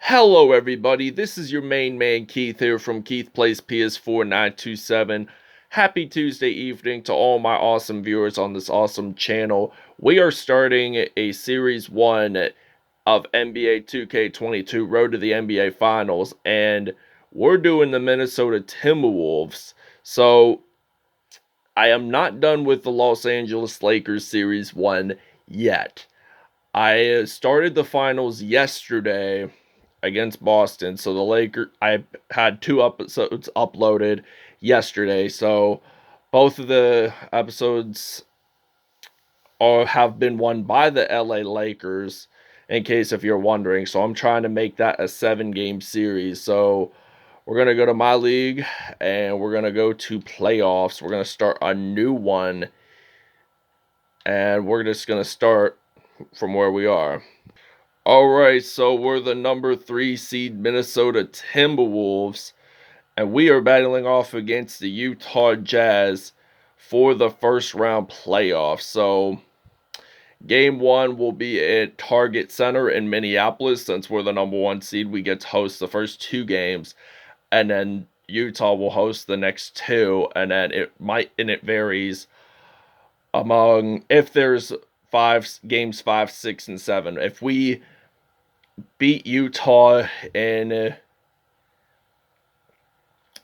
Hello everybody, this is your main man Keith here from Keith Plays PS4 927. Happy Tuesday evening to all my awesome viewers on this awesome channel. We are starting a Series 1 of NBA 2K22 Road to the NBA Finals, and we're doing the Minnesota Timberwolves. So, I am not done with the Los Angeles Lakers Series 1 yet. I started the finals yesterday against Boston. So I had two episodes uploaded yesterday. So both of the episodes have been won by the LA Lakers, in case if you're wondering. So I'm trying to make that a 7-game series. So we're going to go to my league and we're going to go to playoffs. We're going to start a new one. And we're just going to start from where we are. Alright, so we're the number 3 seed Minnesota Timberwolves, and we are battling off against the Utah Jazz for the first round playoffs. So, game 1 will be at Target Center in Minneapolis. Since we're the number 1 seed, we get to host the first 2 games, and then Utah will host the next 2, and then it varies among, if there's 5, 6, and 7. If we beat Utah in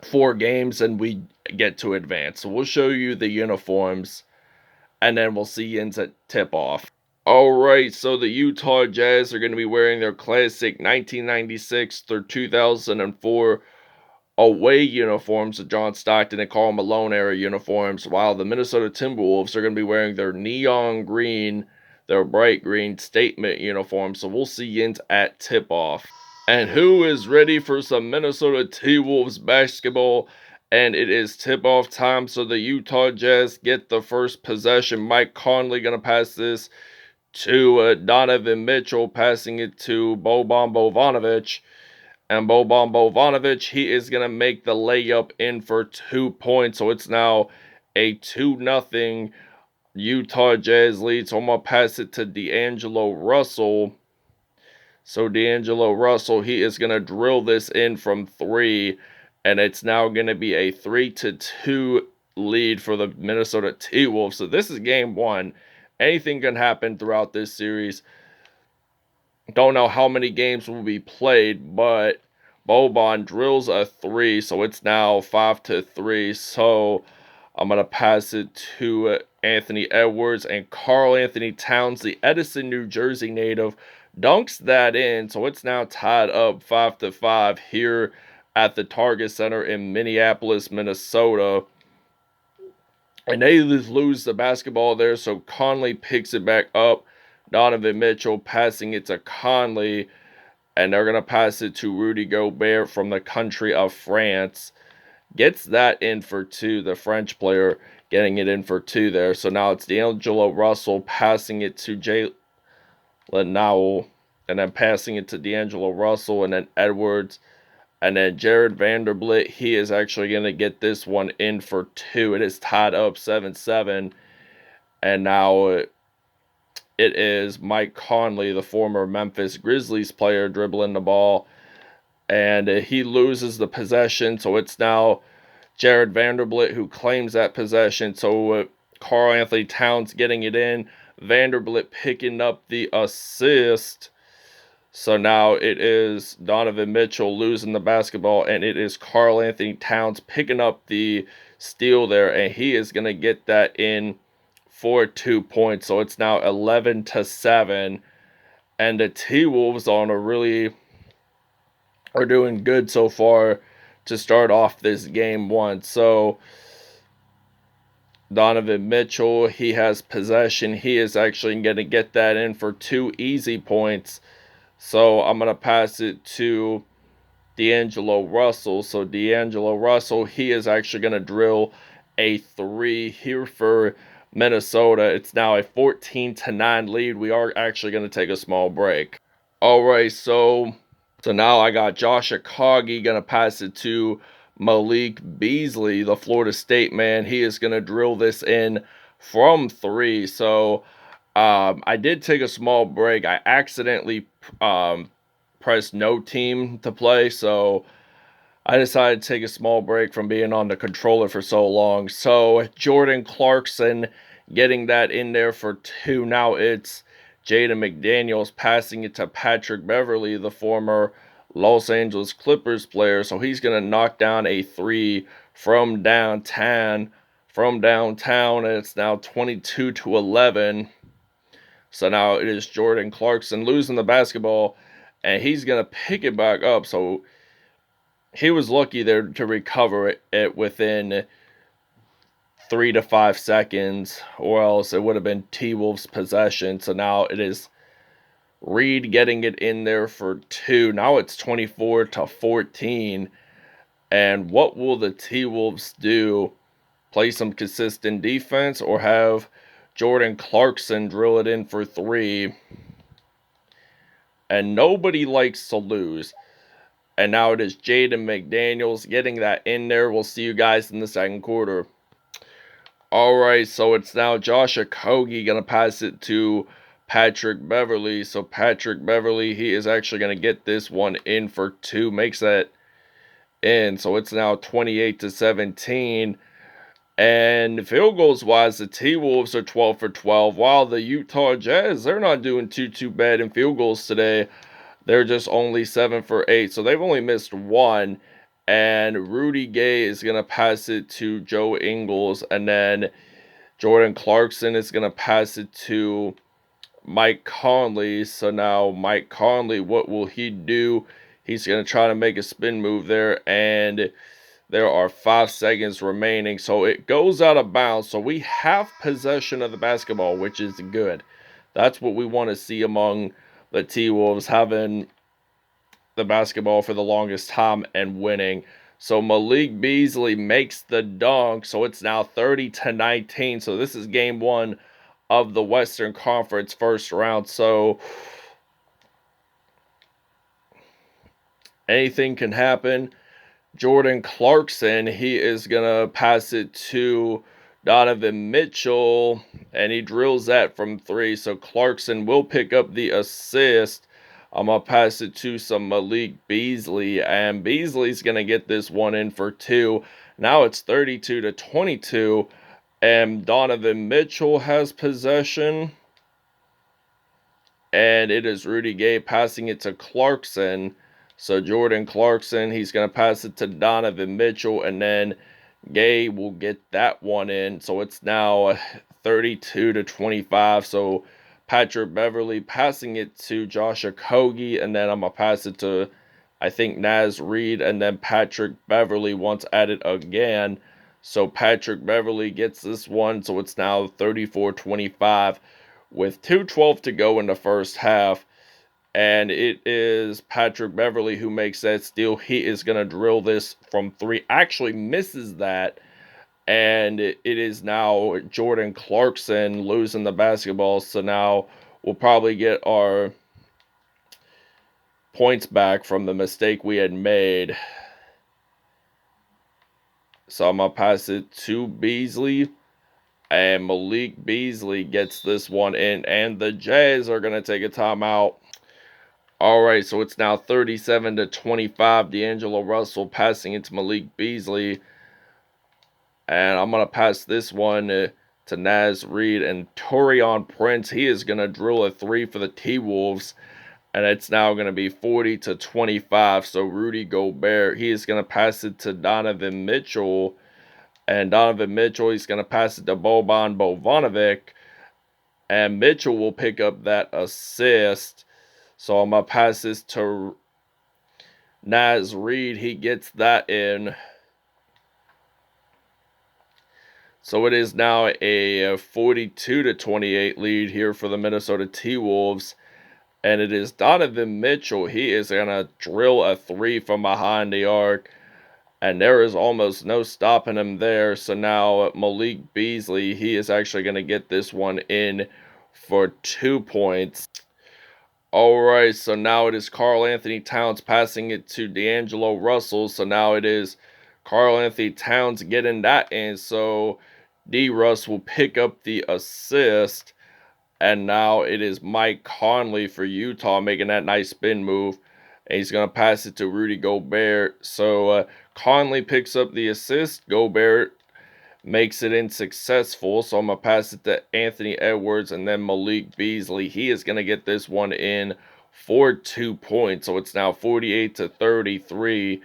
4 games and we get to advance. So we'll show you the uniforms and then we'll see you in tip off. Alright, so the Utah Jazz are going to be wearing their classic 1996 through 2004 away uniforms, the John Stockton and Karl Malone era uniforms, while the Minnesota Timberwolves are going to be wearing their neon green, their bright green statement uniforms. So we'll see you at tip-off. And who is ready for some Minnesota T-Wolves basketball? And it is tip-off time, so the Utah Jazz get the first possession. Mike Conley going to pass this to Donovan Mitchell, passing it to Boban Bogdanovic. And Boban Bogdanovic, he is going to make the layup in for 2 points. So it's now a 2-0 Utah Jazz lead. So I'm going to pass it to D'Angelo Russell. So D'Angelo Russell, he is going to drill this in from 3. And it's now going to be a 3-2 lead for the Minnesota T-Wolves. So this is game 1. Anything can happen throughout this series. Don't know how many games will be played, but Boban drills a 3, so it's now 5-3. So I'm going to pass it to Anthony Edwards, and Karl Anthony Towns, the Edison, New Jersey native, dunks that in. So it's now tied up 5-5 here at the Target Center in Minneapolis, Minnesota. And they lose the basketball there, so Conley picks it back up. Donovan Mitchell passing it to Conley, and they're going to pass it to Rudy Gobert from the country of France. Gets that in for 2, the French player getting it in for 2 there. So now it's D'Angelo Russell passing it to Jalen Nowell, and then passing it to D'Angelo Russell, and then Edwards. And then Jared Vanderbilt, he is actually going to get this one in for 2. It is tied up 7-7. And now it is Mike Conley, the former Memphis Grizzlies player, dribbling the ball. And he loses the possession. So it's now Jared Vanderbilt who claims that possession. So Karl Anthony Towns getting it in. Vanderbilt picking up the assist. So now it is Donovan Mitchell losing the basketball. And it is Karl Anthony Towns picking up the steal there. And he is going to get that in for 2 points. So it's now 11-7. And the T-Wolves are doing good so far to start off this game 1. So Donovan Mitchell, he has possession. He is actually going to get that in for 2 easy points. So I'm going to pass it to D'Angelo Russell. So D'Angelo Russell, he is actually going to drill a 3 here for Minnesota. It's now a 14-9 lead. We are actually going to take a small break. Alright, so now I got Josh Okogie going to pass it to Malik Beasley, the Florida State man. He is going to drill this in from 3. So I did take a small break. I accidentally press no team to play, so I decided to take a small break from being on the controller for so long. So Jordan Clarkson getting that in there for 2. Now it's Jaden McDaniels passing it to Patrick Beverly, the former Los Angeles Clippers player. So he's going to knock down a 3 from downtown. And it's now 22-11. So now it is Jordan Clarkson losing the basketball, and he's going to pick it back up. So he was lucky there to recover it within 3 to 5 seconds, or else it would have been T-Wolves' possession. So now it is Reed getting it in there for 2. Now it's 24-14. And what will the T-Wolves do? Play some consistent defense or have Jordan Clarkson drill it in for 3? And nobody likes to lose. And now it is Jaden McDaniels getting that in there. We'll see you guys in the second quarter. Alright, so it's now Josh Okogie going to pass it to Patrick Beverly. So Patrick Beverly, he is actually going to get this one in for 2. Makes that in. So it's now 28-17. And field goals wise, the T-Wolves are 12 for 12. While the Utah Jazz, they're not doing too bad in field goals today. They're just only 7 for 8. So they've only missed 1. And Rudy Gay is going to pass it to Joe Ingles. And then Jordan Clarkson is going to pass it to Mike Conley. So now Mike Conley, what will he do? He's going to try to make a spin move there. And there are 5 seconds remaining. So it goes out of bounds. So we have possession of the basketball, which is good. That's what we want to see among the T-Wolves, having the basketball for the longest time and winning. So Malik Beasley makes the dunk. So it's now 30-19. So this is game 1 of the Western Conference first round. So anything can happen. Jordan Clarkson, he is going to pass it to Donovan Mitchell, and he drills that from 3. So Clarkson will pick up the assist. I'm going to pass it to some Malik Beasley, and Beasley's going to get this one in for 2. Now it's 32-22, and Donovan Mitchell has possession. And it is Rudy Gay passing it to Clarkson. So Jordan Clarkson, he's going to pass it to Donovan Mitchell, and then Gay will get that one in. So it's now 32-25. So Patrick Beverly passing it to Josh Okogie, and then I'm going to pass it to, I think, Naz Reid, and then Patrick Beverly once at it again. So Patrick Beverly gets this one, so it's now 34-25 with 2:12 to go in the first half. And it is Patrick Beverly who makes that steal. He is going to drill this from 3. Actually misses that. And it is now Jordan Clarkson losing the basketball. So now we'll probably get our points back from the mistake we had made. So I'm going to pass it to Beasley. And Malik Beasley gets this one in. And the Jazz are going to take a timeout. Alright, so it's now 37-25. D'Angelo Russell passing it to Malik Beasley. And I'm going to pass this one to Naz Reid. And Taurean Prince, he is going to drill a 3 for the T-Wolves. And it's now going to be 40-25. So Rudy Gobert, he is going to pass it to Donovan Mitchell. And Donovan Mitchell, he's going to pass it to Boban Bogdanovic. And Mitchell will pick up that assist. So I'm going to pass this to Naz Reid. He gets that in. So it is now a 42-28 lead here for the Minnesota T-Wolves. And it is Donovan Mitchell. He is going to drill a 3 from behind the arc. And there is almost no stopping him there. So now Malik Beasley, he is actually going to get this one in for 2 points. Alright, so now it is Karl Anthony Towns passing it to D'Angelo Russell. So now it is Karl Anthony Towns getting that in. So D-Russ will pick up the assist. And now it is Mike Conley for Utah making that nice spin move. And he's going to pass it to Rudy Gobert. So Conley picks up the assist. Gobert makes it unsuccessful. So I'm going to pass it to Anthony Edwards and then Malik Beasley. He is going to get this one in for 2 points. So it's now 48-33.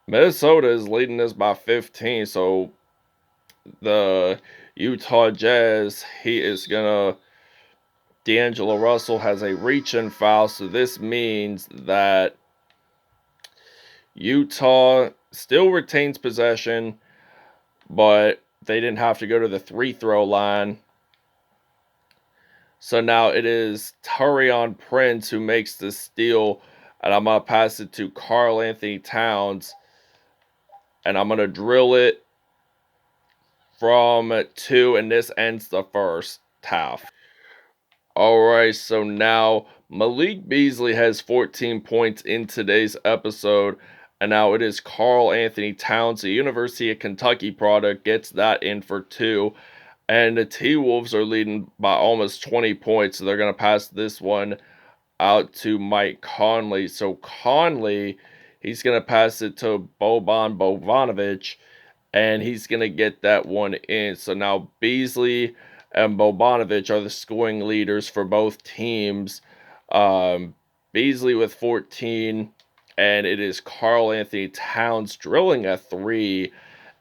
Minnesota is leading this by 15. So the Utah Jazz, D'Angelo Russell has a reach-in foul. So this means that Utah still retains possession, but they didn't have to go to the free-throw line. So now it is Taurean Prince who makes the steal, and I'm going to pass it to Karl Anthony Towns, and I'm going to drill it from 2, and this ends the first half. Alright, so now Malik Beasley has 14 points in today's episode, and now it is Karl Anthony Towns, the University of Kentucky product, gets that in for 2. And the T-Wolves are leading by almost 20 points. So they're going to pass this one out to Mike Conley. So Conley, he's going to pass it to Boban Bogdanovic. And he's going to get that one in. So now Beasley and Bogdanovic are the scoring leaders for both teams. Beasley with 14. And it is Karl Anthony Towns drilling a 3.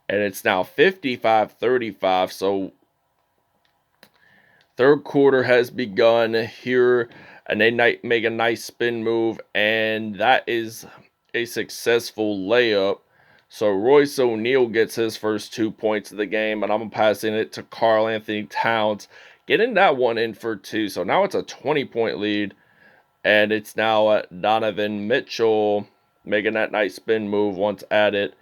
And it's now 55-35. So third quarter has begun here, and they make a nice spin move, and that is a successful layup. So Royce O'Neal gets his first 2 points of the game, and I'm passing it to Karl Anthony Towns, getting that one in for 2. So now it's a 20-point lead, and it's now Donovan Mitchell making that nice spin move once at it,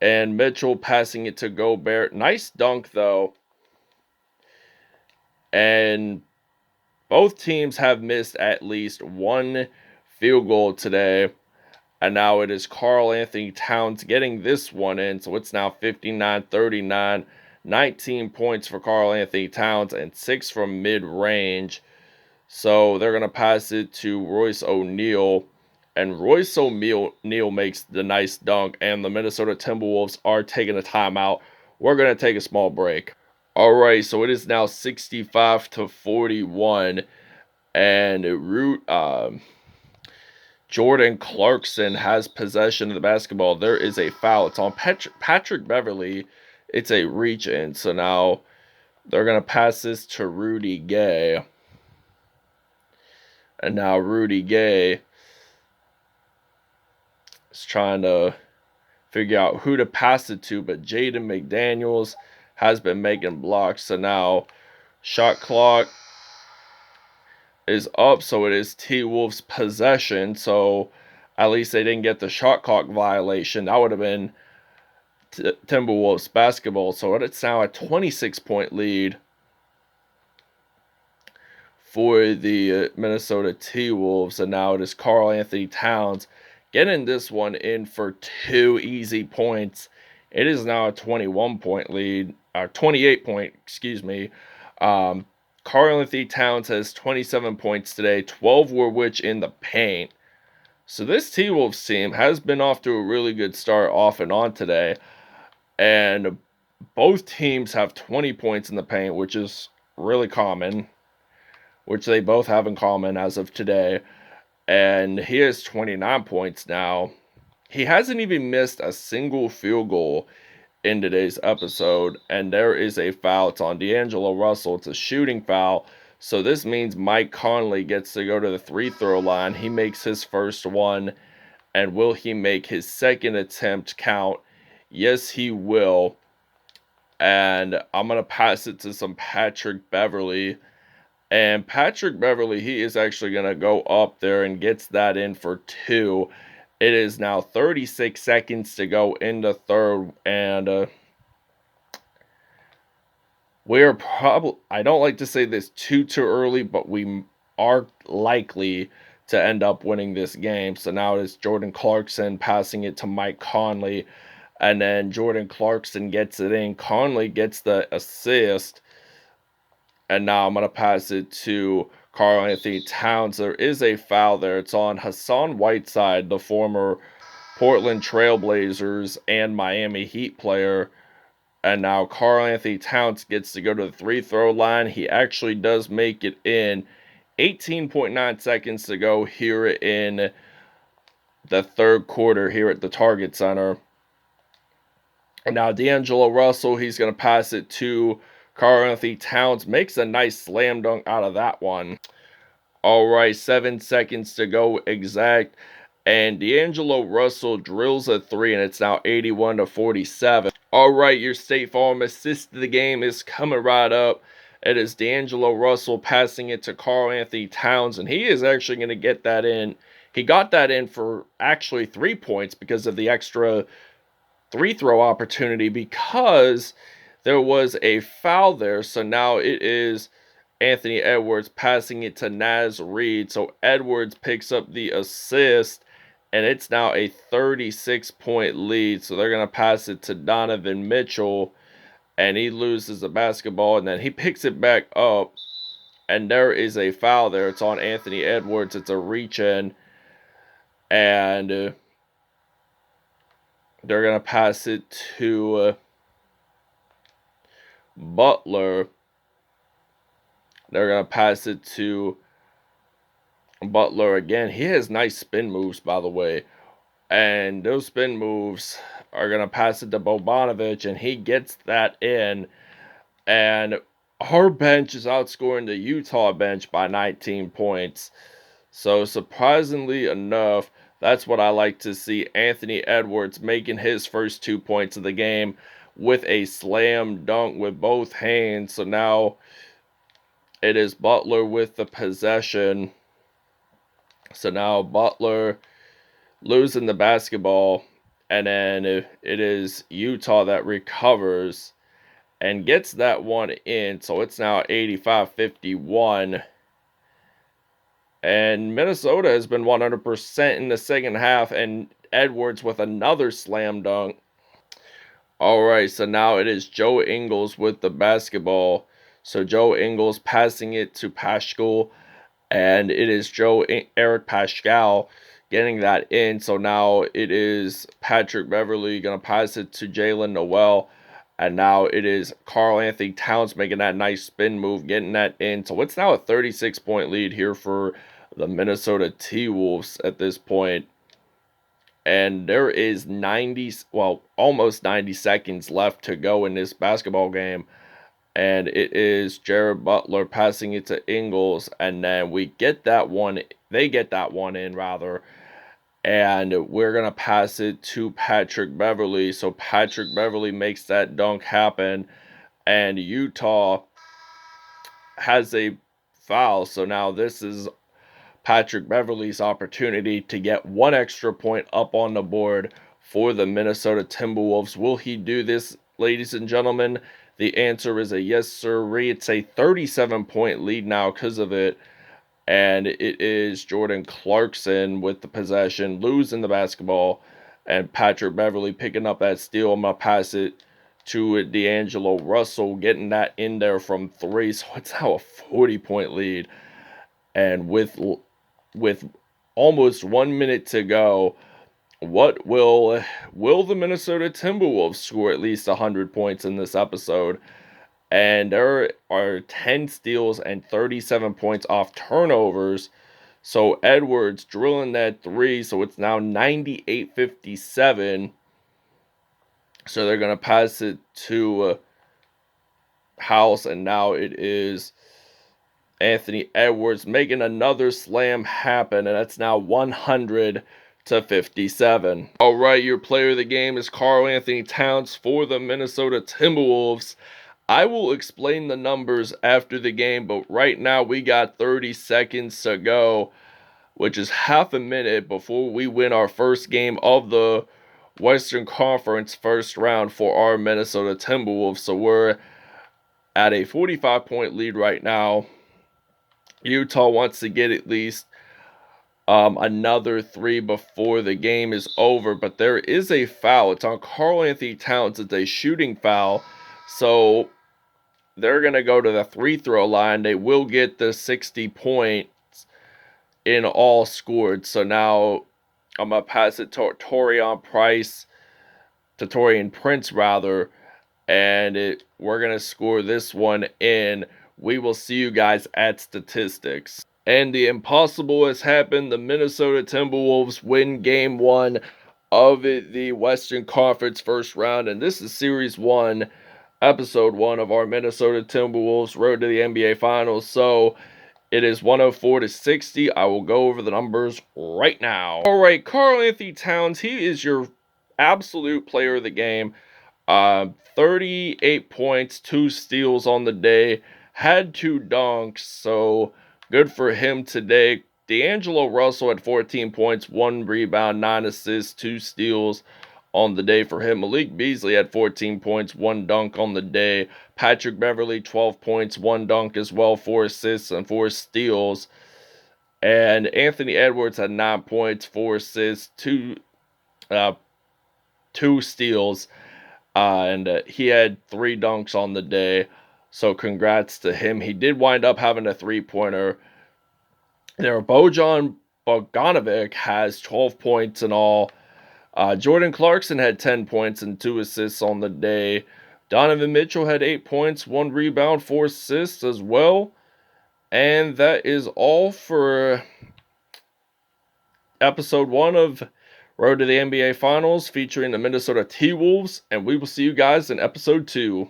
and Mitchell passing it to Gobert. Nice dunk, though. And both teams have missed at least one field goal today. And now it is Karl Anthony Towns getting this one in. So it's now 59-39. 19 points for Karl Anthony Towns and 6 from mid-range. So they're going to pass it to Royce O'Neal. And Royce O'Neal makes the nice dunk. And the Minnesota Timberwolves are taking a timeout. We're going to take a small break. Alright, so it is now 65-41, and Jordan Clarkson has possession of the basketball. There is a foul. It's on Patrick Beverley. It's a reach-in, so now they're going to pass this to Rudy Gay. And now Rudy Gay is trying to figure out who to pass it to, but Jaden McDaniels has been making blocks. So now shot clock is up, so it is T-Wolves possession. So at least they didn't get the shot clock violation. That would have been Timberwolves basketball. So it's now a 26-point lead for the Minnesota T-Wolves. And now it is Karl Anthony Towns getting this one in for 2 easy points. It is now a 21-point lead. 28-point, excuse me. Karl Anthony Towns has 27 points today, 12 were which in the paint. So this T-Wolves team has been off to a really good start off and on today. And both teams have 20 points in the paint, which is really common, which they both have in common as of today. And he has 29 points now. He hasn't even missed a single field goal in today's episode, and there is a foul. It's on D'Angelo Russell. It's a shooting foul. So this means Mike Conley gets to go to the free-throw line. He makes his first one, and will he make his second attempt count? Yes, he will. And I'm going to pass it to some Patrick Beverley. And Patrick Beverley, he is actually going to go up there and gets that in for 2. It is now 36 seconds to go into third, and we're probably, I don't like to say this too early, but we are likely to end up winning this game. So now it's Jordan Clarkson passing it to Mike Conley, and then Jordan Clarkson gets it in. Conley gets the assist, and now I'm going to pass it to Karl Anthony Towns. There is a foul there. It's on Hassan Whiteside, the former Portland Trailblazers and Miami Heat player. And now Karl Anthony Towns gets to go to the free throw line. He actually does make it in. 18.9 seconds to go here in the third quarter here at the Target Center. And now D'Angelo Russell, he's going to pass it to Karl Anthony Towns. Makes a nice slam dunk out of that one. All right, 7 seconds to go exact. And D'Angelo Russell drills a three, and it's now 81-47. All right, your State Farm assist of the game is coming right up. It is D'Angelo Russell passing it to Karl Anthony Towns, and he is actually going to get that in. He got that in for actually 3 points because of the extra free throw opportunity, because there was a foul there. So now it is Anthony Edwards passing it to Naz Reid. So Edwards picks up the assist, and it's now a 36-point lead. So they're going to pass it to Donovan Mitchell, and he loses the basketball, and then he picks it back up, and there is a foul there. It's on Anthony Edwards. It's a reach-in, and they're going to pass it to Butler. They're going to pass it to Butler again. He has nice spin moves, by the way. And those spin moves are going to pass it to Bogdanovic, and he gets that in. And our bench is outscoring the Utah bench by 19 points. So surprisingly enough, that's what I like to see. Anthony Edwards making his first 2 points of the game with a slam dunk with both hands. So now it is Butler with the possession. So now Butler losing the basketball, and then it is Utah that recovers and gets that one in. So it's now 85-51. And Minnesota has been 100% in the second half, and Edwards with another slam dunk. All right, so now it is Joe Ingles with the basketball. So Joe Ingles passing it to Pascal, and it is Eric Pascal getting that in. So now it is Patrick Beverley going to pass it to Jalen Noel, and now it is Karl Anthony Towns making that nice spin move, getting that in. So it's now a 36-point lead here for the Minnesota T-Wolves at this point. And there is almost 90 seconds left to go in this basketball game. And it is Jared Butler passing it to Ingles, and then we get that one. They get that one in, rather. And we're going to pass it to Patrick Beverley. So Patrick Beverley makes that dunk happen, and Utah has a foul. So now this is Patrick Beverley's opportunity to get one extra point up on the board for the Minnesota Timberwolves. Will he do this, ladies and gentlemen? The answer is a yes, sir. It's a 37-point lead now because of it. And it is Jordan Clarkson with the possession, losing the basketball. And Patrick Beverley picking up that steal. I'm going to pass it to D'Angelo Russell, getting that in there from three. So it's now a 40-point lead. And with almost 1 minute to go, what will the Minnesota Timberwolves score at least 100 points in this episode? And there are 10 steals and 37 points off turnovers. So Edwards drilling that three, so it's now 98-57. So they're going to pass it to House, and now it is Anthony Edwards making another slam happen, and that's now 100-57. All right, your player of the game is Karl Anthony Towns for the Minnesota Timberwolves. I will explain the numbers after the game, but right now we got 30 seconds to go, which is half a minute before we win our first game of the Western Conference first round for our Minnesota Timberwolves. So we're at a 45-point lead right now. Utah wants to get at least another three before the game is over, but there is a foul. It's on Karl Anthony Towns. It's a shooting foul. So they're going to go to the free throw line. They will get the 60 points in all scored. So now I'm going to pass it to Torian Prince rather, and we're going to score this one in. We will see you guys at statistics. And the impossible has happened. The Minnesota Timberwolves win game 1 of the Western Conference first round. And this is Series 1, Episode 1 of our Minnesota Timberwolves road to the NBA Finals. So it is 104-60. I will go over the numbers right now. All right, Karl-Anthony Towns, he is your absolute player of the game. 38 points, 2 steals on the day, had 2 dunks, so good for him today. D'Angelo Russell had 14 points, 1 rebound, 9 assists, 2 steals on the day for him. Malik Beasley had 14 points, 1 dunk on the day. Patrick Beverley, 12 points, 1 dunk as well, 4 assists and 4 steals. And Anthony Edwards had 9 points, 4 assists, 2 steals. And he had 3 dunks on the day, so congrats to him. He did wind up having a 3-pointer. There, Bojan Bogdanovic has 12 points in all. Jordan Clarkson had 10 points and 2 assists on the day. Donovan Mitchell had 8 points, 1 rebound, 4 assists as well. And that is all for Episode 1 of Road to the NBA Finals featuring the Minnesota T-Wolves, and we will see you guys in Episode 2.